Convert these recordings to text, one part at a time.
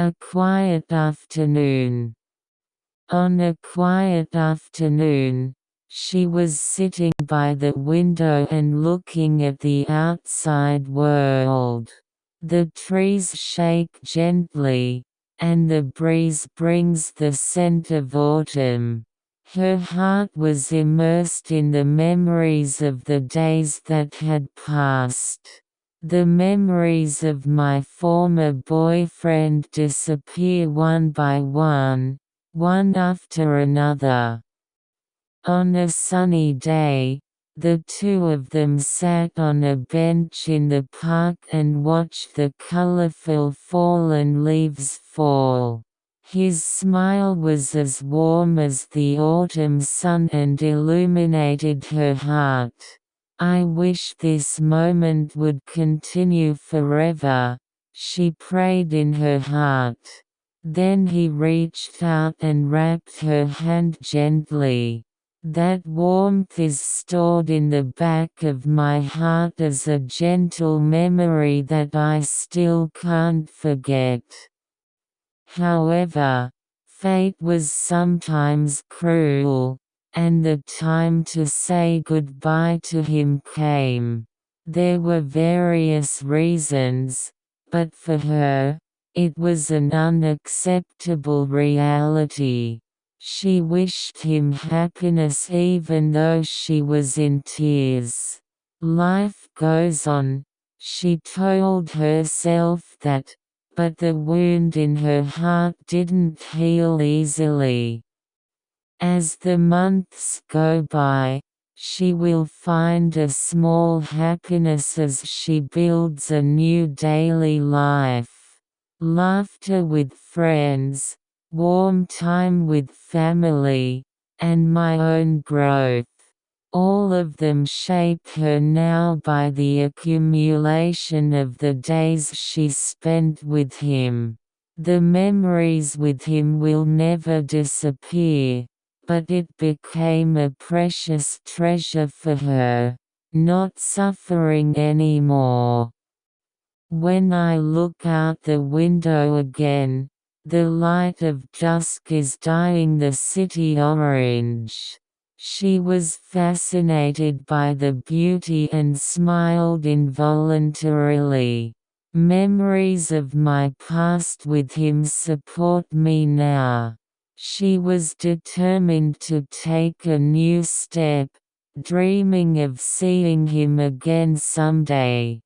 A quiet afternoon. On a quiet afternoon, she was sitting by the window and looking at the outside world. The trees shake gently, and the breeze brings the scent of autumn. Her heart was immersed in the memories of the days that had passed. The memories of my former boyfriend disappear one by one after another. On a sunny day, the two of them sat on a bench in the park and watched the colorful fallen leaves fall. His smile was as warm as the autumn sun and illuminated her heart. I wish this moment would continue forever, she prayed in her heart. Then he reached out and wrapped her hand gently. That warmth is stored in the back of my heart as a gentle memory that I still can't forget. However, fate was sometimes cruel, and the time to say goodbye to him came. There were various reasons, but for her, it was an unacceptable reality. She wished him happiness even though she was in tears. Life goes on, she told herself that, but the wound in her heart didn't heal easily. As the months go by, she will find a small happiness as she builds a new daily life. Laughter with friends, warm time with family, and my own growth. All of them shape her now by the accumulation of the days she spent with him. The memories with him will never disappear, but it became a precious treasure for her, not suffering anymore. When I look out the window again, the light of dusk is dyeing the city orange. She was fascinated by the beauty and smiled involuntarily. Memories of my past with him support me now. She was determined to take a new step, dreaming of seeing him again someday.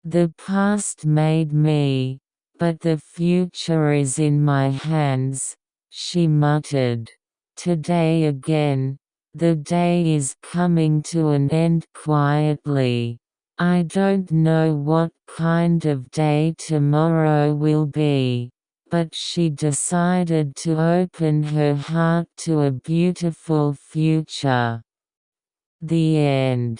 The past made me, but the future is in my hands, she muttered. Today again, the day is coming to an end quietly. I don't know what kind of day tomorrow will be, but she decided to open her heart to a beautiful future. The end.